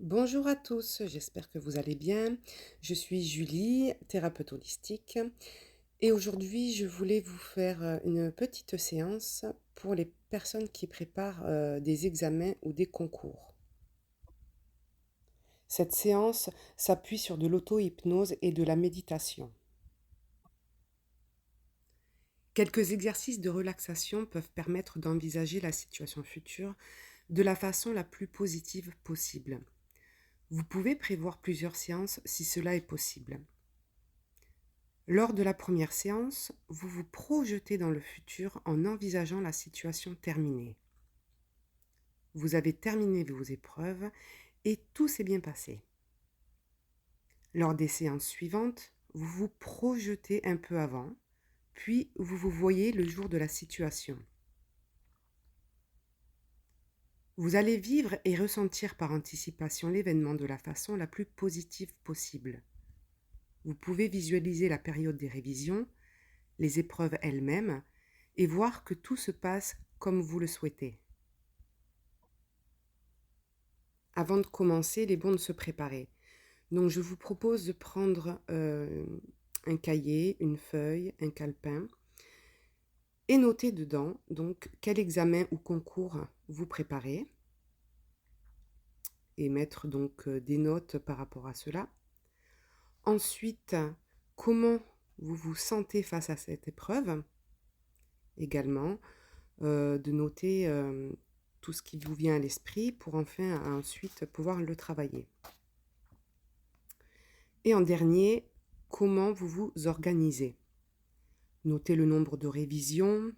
Bonjour à tous, j'espère que vous allez bien. Je suis Julie, thérapeute holistique, et aujourd'hui je voulais vous faire une petite séance pour les personnes qui préparent des examens ou des concours. Cette séance s'appuie sur de l'auto-hypnose et de la méditation. Quelques exercices de relaxation peuvent permettre d'envisager la situation future de la façon la plus positive possible. Vous pouvez prévoir plusieurs séances si cela est possible. Lors de la première séance, vous vous projetez dans le futur en envisageant la situation terminée. Vous avez terminé vos épreuves et tout s'est bien passé. Lors des séances suivantes, vous vous projetez un peu avant, puis vous vous voyez le jour de la situation. Vous allez vivre et ressentir par anticipation l'événement de la façon la plus positive possible. Vous pouvez visualiser la période des révisions, les épreuves elles-mêmes, et voir que tout se passe comme vous le souhaitez. Avant de commencer, il est bon de se préparer. Donc je vous propose de prendre un cahier, une feuille, un calepin, et noter dedans donc quel examen ou concours vous préparez, et mettre donc des notes par rapport à cela. Ensuite, comment vous vous sentez face à cette épreuve. Également, de noter tout ce qui vous vient à l'esprit pour enfin ensuite pouvoir le travailler. Et en dernier, comment vous vous organisez. Notez le nombre de révisions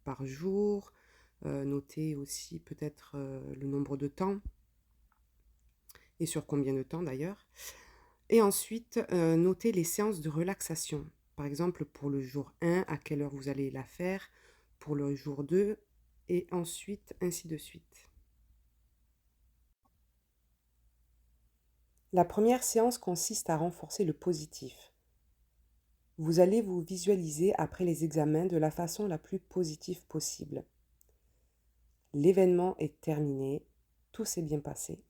par jour, notez aussi peut-être le nombre de temps, et sur combien de temps d'ailleurs. Et ensuite, notez les séances de relaxation. Par exemple, pour le jour 1, à quelle heure vous allez la faire, pour le jour 2, et ensuite, ainsi de suite. La première séance consiste à renforcer le positif. Vous allez vous visualiser après les examens de la façon la plus positive possible. L'événement est terminé, tout s'est bien passé.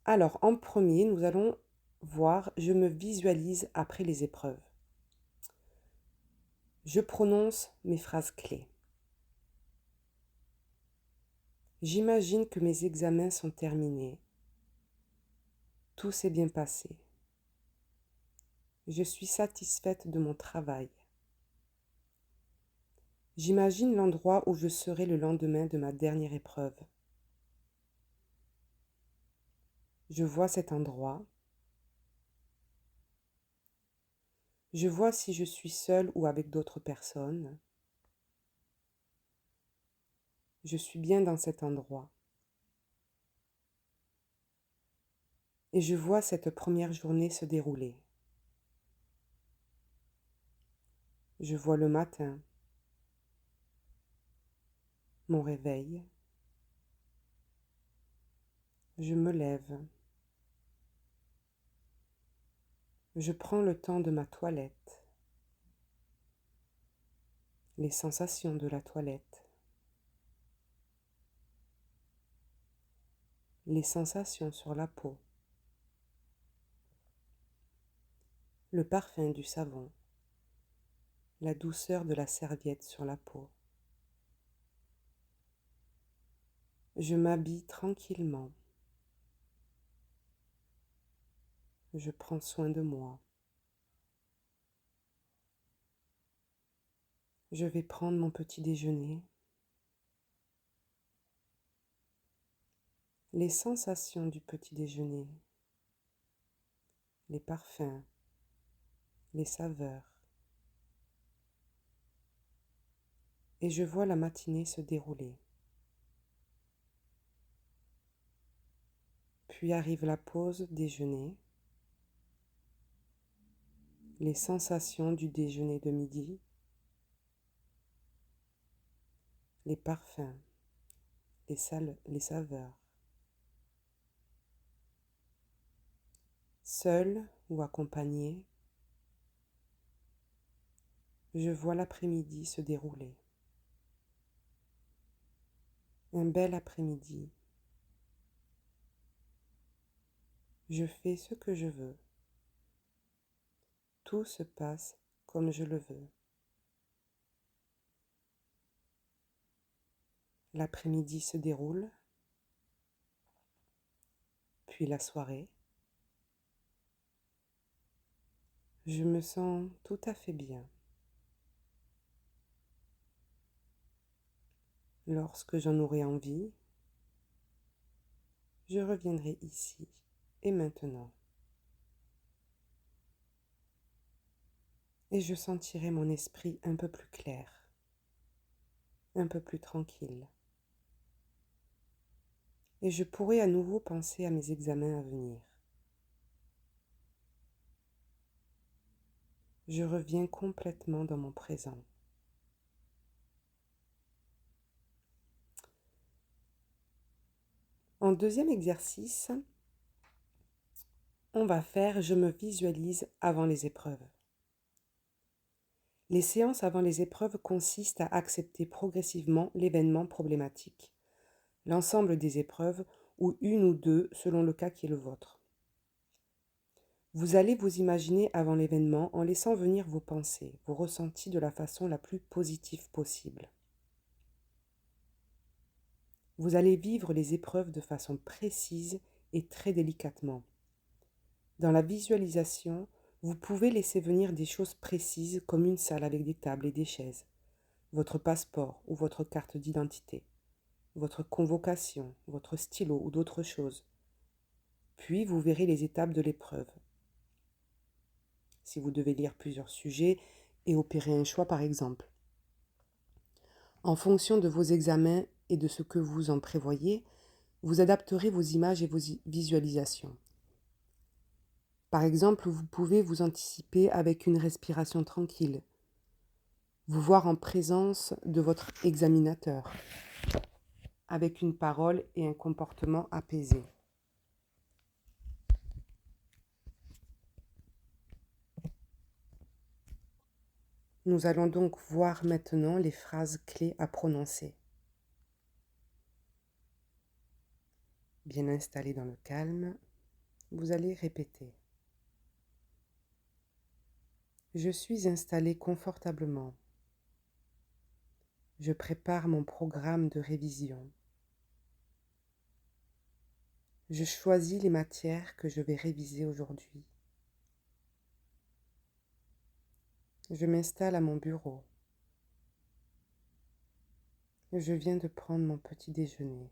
Alors, en premier, nous allons voir « Je me visualise après les épreuves ». Je prononce mes phrases clés. J'imagine que mes examens sont terminés. Tout s'est bien passé. Je suis satisfaite de mon travail. J'imagine l'endroit où je serai le lendemain de ma dernière épreuve. Je vois cet endroit. Je vois si je suis seule ou avec d'autres personnes. Je suis bien dans cet endroit. Et je vois cette première journée se dérouler. Je vois le matin, mon réveil. Je me lève. Je prends le temps de ma toilette. Les sensations de la toilette. Les sensations sur la peau. Le parfum du savon. La douceur de la serviette sur la peau. Je m'habille tranquillement. Je prends soin de moi. Je vais prendre mon petit déjeuner. Les sensations du petit déjeuner. Les parfums. Les saveurs. Et je vois la matinée se dérouler. Puis arrive la pause déjeuner. Les sensations du déjeuner de midi. Les parfums. Les saveurs. Seul ou accompagné, je vois l'après-midi se dérouler. Un bel après-midi. Je fais ce que je veux. Tout se passe comme je le veux. L'après-midi se déroule, puis la soirée. Je me sens tout à fait bien. Lorsque j'en aurai envie, je reviendrai ici et maintenant. Et je sentirai mon esprit un peu plus clair, un peu plus tranquille. Et je pourrai à nouveau penser à mes examens à venir. Je reviens complètement dans mon présent. En deuxième exercice, on va faire « Je me visualise avant les épreuves ». Les séances avant les épreuves consistent à accepter progressivement l'événement problématique, l'ensemble des épreuves ou une ou deux selon le cas qui est le vôtre. Vous allez vous imaginer avant l'événement en laissant venir vos pensées, vos ressentis de la façon la plus positive possible. Vous allez vivre les épreuves de façon précise et très délicatement. Dans la visualisation, vous pouvez laisser venir des choses précises comme une salle avec des tables et des chaises, votre passeport ou votre carte d'identité, votre convocation, votre stylo ou d'autres choses. Puis vous verrez les étapes de l'épreuve. Si vous devez lire plusieurs sujets et opérer un choix par exemple. En fonction de vos examens et de ce que vous en prévoyez, vous adapterez vos images et vos visualisations. Par exemple, vous pouvez vous anticiper avec une respiration tranquille, vous voir en présence de votre examinateur, avec une parole et un comportement apaisé. Nous allons donc voir maintenant les phrases clés à prononcer. Bien installé dans le calme, vous allez répéter. Je suis installé confortablement. Je prépare mon programme de révision. Je choisis les matières que je vais réviser aujourd'hui. Je m'installe à mon bureau. Je viens de prendre mon petit déjeuner.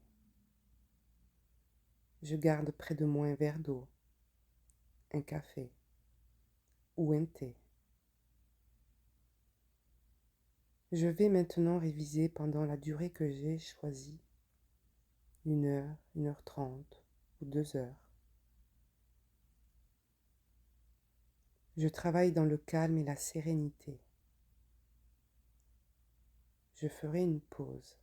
Je garde près de moi un verre d'eau, un café ou un thé. Je vais maintenant réviser pendant la durée que j'ai choisie, 1 heure, 1h30 ou 2 heures. Je travaille dans le calme et la sérénité. Je ferai une pause.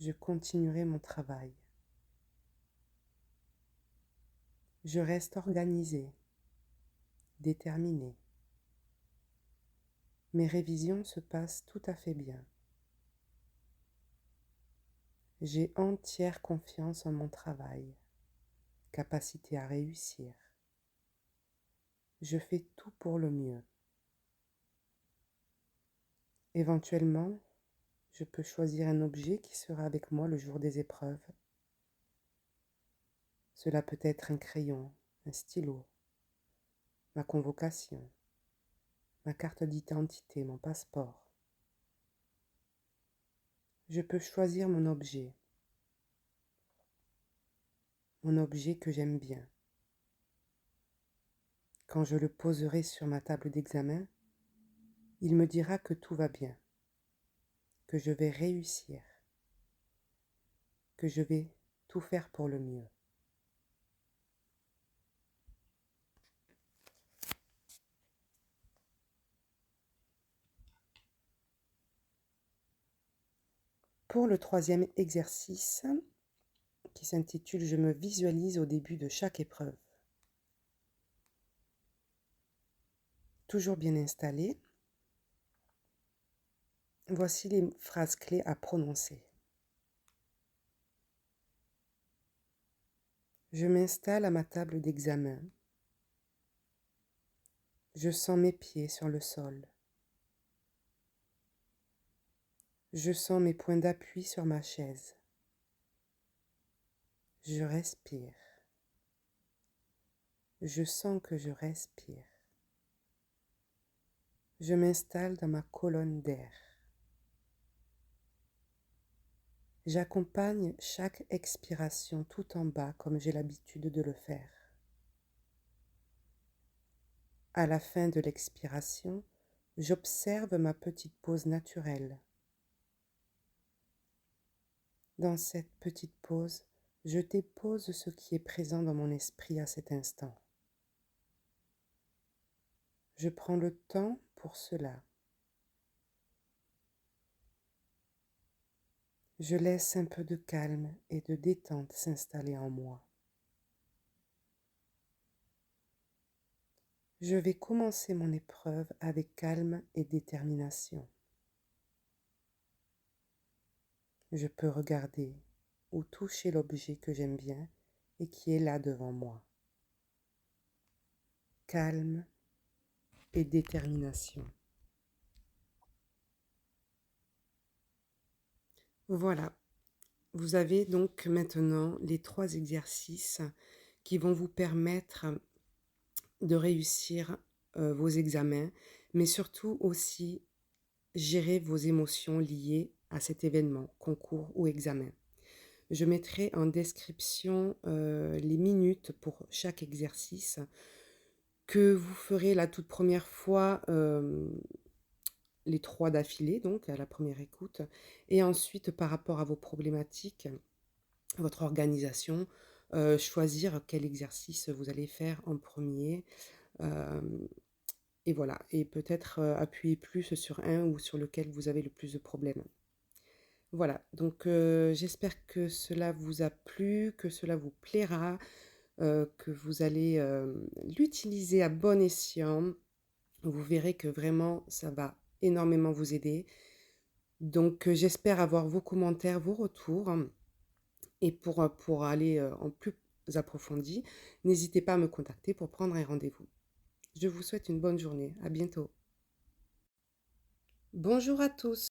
Je continuerai mon travail. Je reste organisée, déterminée. Mes révisions se passent tout à fait bien. J'ai entière confiance en mon travail, capacité à réussir. Je fais tout pour le mieux. Éventuellement, je peux choisir un objet qui sera avec moi le jour des épreuves. Cela peut être un crayon, un stylo, ma convocation, ma carte d'identité, mon passeport. Je peux choisir mon objet que j'aime bien. Quand je le poserai sur ma table d'examen, il me dira que tout va bien, que je vais réussir, que je vais tout faire pour le mieux. Pour le troisième exercice, qui s'intitule « Je me visualise au début de chaque épreuve ». Toujours bien installé, voici les phrases clés à prononcer. Je m'installe à ma table d'examen. Je sens mes pieds sur le sol. Je sens mes points d'appui sur ma chaise. Je respire. Je sens que je respire. Je m'installe dans ma colonne d'air. J'accompagne chaque expiration tout en bas comme j'ai l'habitude de le faire. À la fin de l'expiration, j'observe ma petite pause naturelle. Dans cette petite pause, je dépose ce qui est présent dans mon esprit à cet instant. Je prends le temps pour cela. Je laisse un peu de calme et de détente s'installer en moi. Je vais commencer mon épreuve avec calme et détermination. Je peux regarder ou toucher l'objet que j'aime bien et qui est là devant moi. Calme et détermination. Voilà, vous avez donc maintenant les 3 exercices qui vont vous permettre de réussir vos examens, mais surtout aussi gérer vos émotions liées à cet événement, concours ou examen. Je mettrai en description les minutes pour chaque exercice que vous ferez la toute première fois, les 3 d'affilée, donc à la première écoute, et ensuite par rapport à vos problématiques, votre organisation, choisir quel exercice vous allez faire en premier, et voilà, et peut-être appuyer plus sur un ou sur lequel vous avez le plus de problèmes. Voilà, donc j'espère que cela vous a plu, que cela vous plaira, que vous allez l'utiliser à bon escient. Vous verrez que vraiment ça va énormément vous aider. Donc j'espère avoir vos commentaires, vos retours. Et pour aller en plus approfondi, n'hésitez pas à me contacter pour prendre un rendez-vous. Je vous souhaite une bonne journée. À bientôt. Bonjour à tous.